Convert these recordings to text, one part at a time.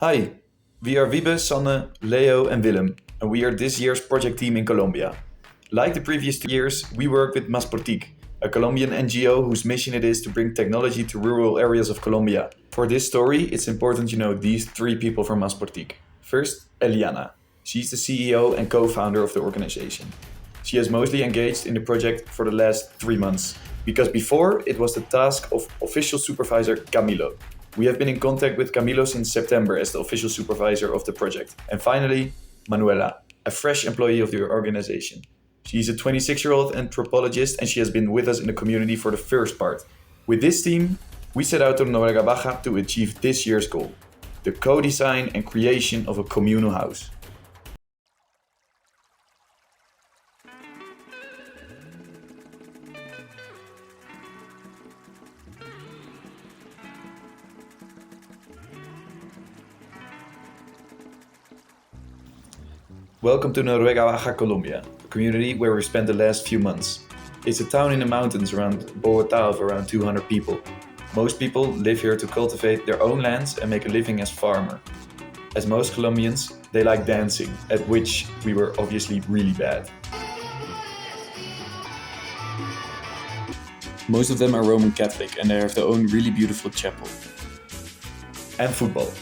Hi, we are Wiebe, Sanne, Leo, and Willem, and we are this year's project team in Colombia. Like the previous 2 years, we work with Masportic, a Colombian NGO whose mission it is to bring technology to rural areas of Colombia. For this story, it's important you know these three people from Masportic. First, Eliana. She's the CEO and co-founder of the organization. She has mostly engaged in the project for the last 3 months, because before it was the task of official supervisor Camilo. We have been in contact with Camilo since September as the official supervisor of the project. And finally, Manuela, a fresh employee of the organization. She's a 26-year-old anthropologist and she has been with us in the community for the first part. With this team, we set out to Noruega Baja to achieve this year's goal, the co-design and creation of a communal house. Welcome to Noruega Baja, Colombia, a community where we spent the last few months. It's a town in the mountains around Bogota of around 200 people. Most people live here to cultivate their own lands and make a living as farmer. As most Colombians, they like dancing, at which we were obviously really bad. Most of them are Roman Catholic and they have their own really beautiful chapel. And football.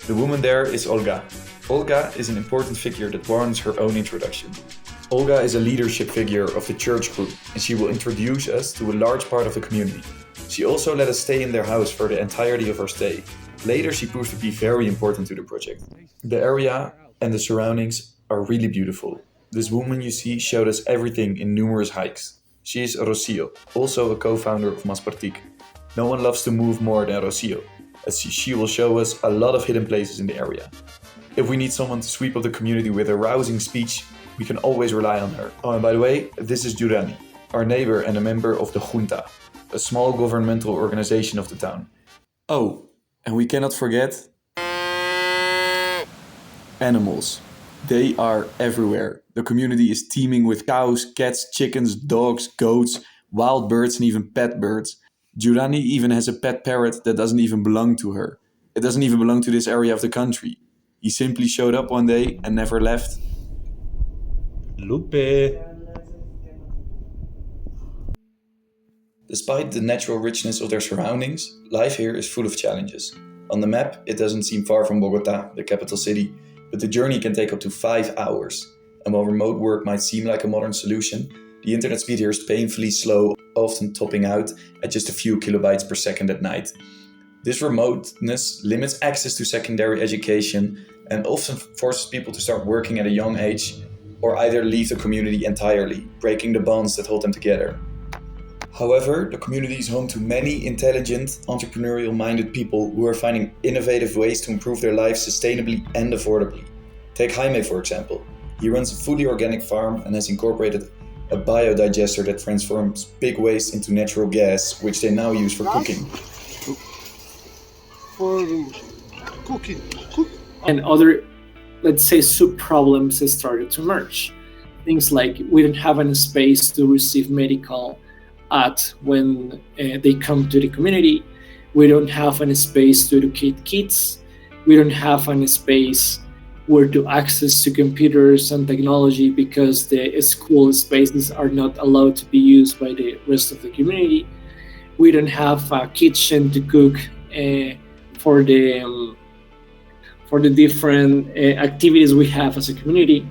The woman there is Olga. Olga is an important figure that warrants her own introduction. Olga is a leadership figure of the church group and she will introduce us to a large part of the community. She also let us stay in their house for the entirety of our stay. Later she proved to be very important to the project. The area and the surroundings are really beautiful. This woman you see showed us everything in numerous hikes. She is Rocio, also a co-founder of Maspartic. No one loves to move more than Rocio, as she will show us a lot of hidden places in the area. If we need someone to sweep up the community with a rousing speech, we can always rely on her. Oh, and by the way, this is Jurani, our neighbor and a member of the Junta, a small governmental organization of the town. Oh, and we cannot forget animals. They are everywhere. The community is teeming with cows, cats, chickens, dogs, goats, wild birds, and even pet birds. Jurani even has a pet parrot that doesn't even belong to her. It doesn't even belong to this area of the country. He simply showed up one day and never left. Lupe. Despite the natural richness of their surroundings, life here is full of challenges. On the map, it doesn't seem far from Bogota, the capital city, but the journey can take up to 5 hours. And while remote work might seem like a modern solution, the internet speed here is painfully slow, often topping out at just a few kilobytes per second at night. This remoteness limits access to secondary education and often forces people to start working at a young age or either leave the community entirely, breaking the bonds that hold them together. However, the community is home to many intelligent, entrepreneurial-minded people who are finding innovative ways to improve their lives sustainably and affordably. Take Jaime, for example. He runs a fully organic farm and has incorporated a biodigester that transforms pig waste into natural gas, which they now use for cooking. For cooking. And other, let's say, sub-problems started to emerge. Things like we don't have any space to receive medical at when they come to the community. We don't have any space to educate kids. We don't have any space where to access to computers and technology because the school spaces are not allowed to be used by the rest of the community. We don't have a kitchen to cook for the different activities we have as a community.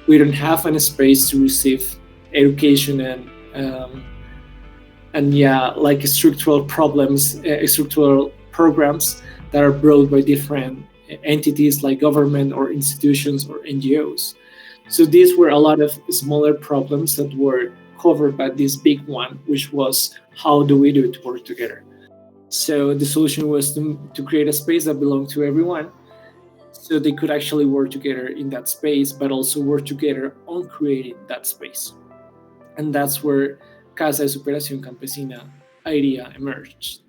We don't have any space to receive education and like structural problems, structural programs that are brought by different entities like government or institutions or NGOs. So these were a lot of smaller problems that were covered by this big one, which was how do we do it to work together? So the solution was to create a space that belonged to everyone so they could actually work together in that space, but also work together on creating that space. And that's where Casa de Superación Campesina idea emerged.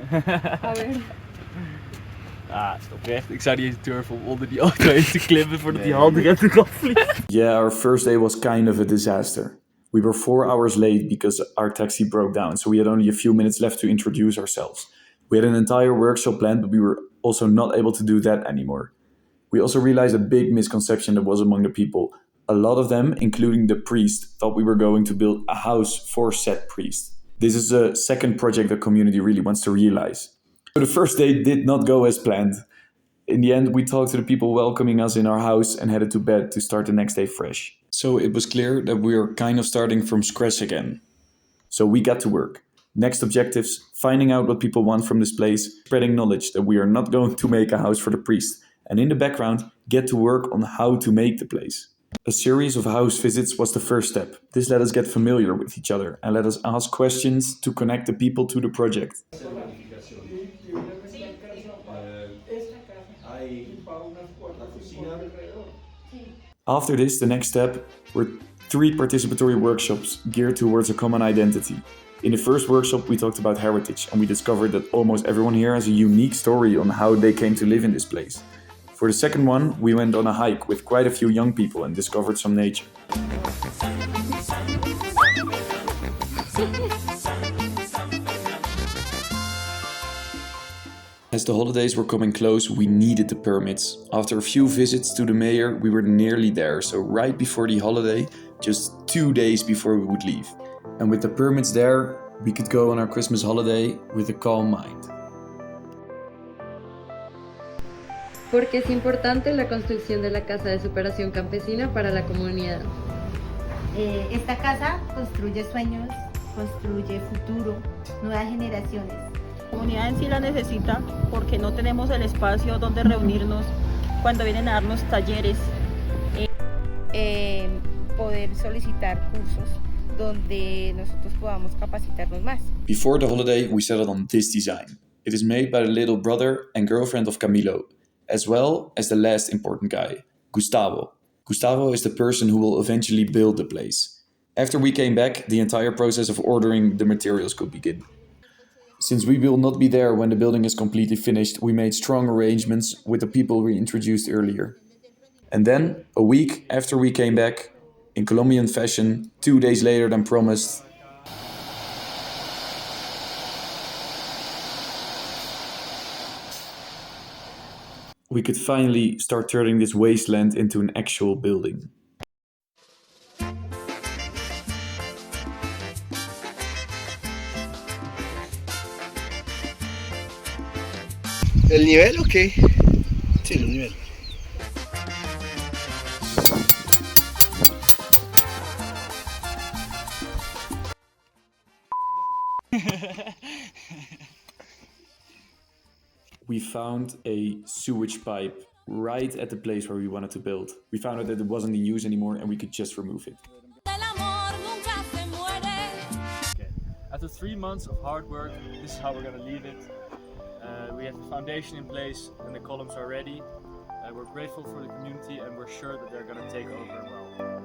A ver. Ah, stop echt. Ik zou niet eens durven om onder die auto in te klimmen voordat die handrem eraf vliegt. Yeah, our first day was kind of a disaster. We were 4 hours late because our taxi broke down, so we had only a few minutes left to introduce ourselves. We had an entire workshop planned, but we were also not able to do that anymore. We also realized a big misconception that was among the people. A lot of them, including the priest, thought we were going to build a house for said priest. This is a second project the community really wants to realize. So the first day did not go as planned. In the end, we talked to the people welcoming us in our house and headed to bed to start the next day fresh. So it was clear that we were kind of starting from scratch again. So we got to work. Next objectives, finding out what people want from this place, spreading knowledge that we are not going to make a house for the priest, and in the background, get to work on how to make the place. A series of house visits was the first step. This let us get familiar with each other and let us ask questions to connect the people to the project. After this, the next step were 3 participatory workshops geared towards a common identity. In the first workshop, we talked about heritage, and we discovered that almost everyone here has a unique story on how they came to live in this place. For the second one, we went on a hike with quite a few young people and discovered some nature. As the holidays were coming close, we needed the permits. After a few visits to the mayor, we were nearly there, so right before the holiday, just 2 days before we would leave. And with the permits there, we could go on our Christmas holiday with a calm mind. ¿Por qué es importante la construcción de la casa de superación campesina para la comunidad? Esta casa construye sueños, construye futuro, nuevas generaciones. La comunidad en sí la necesita porque no tenemos el espacio donde reunirnos cuando vienen a darnos talleres. Poder solicitar cursos donde nosotros podamos capacitarnos más. Before the holiday, we settled on this design. It is made by the little brother and girlfriend of Camilo, as well as the last important guy, Gustavo. Gustavo is the person who will eventually build the place. After we came back, the entire process of ordering the materials could begin. Since we will not be there when the building is completely finished, we made strong arrangements with the people we introduced earlier. And then, a week after we came back, in Colombian fashion, 2 days later than promised, we could finally start turning this wasteland into an actual building. ¿El nivel o qué? Sí, el nivel. We found a sewage pipe right at the place where we wanted to build. We found out that it wasn't in use anymore and we could just remove it. Okay. After 3 months of hard work, this is how we're gonna leave it. We have the foundation in place and the columns are ready. We're grateful for the community and we're sure that they're gonna take over well.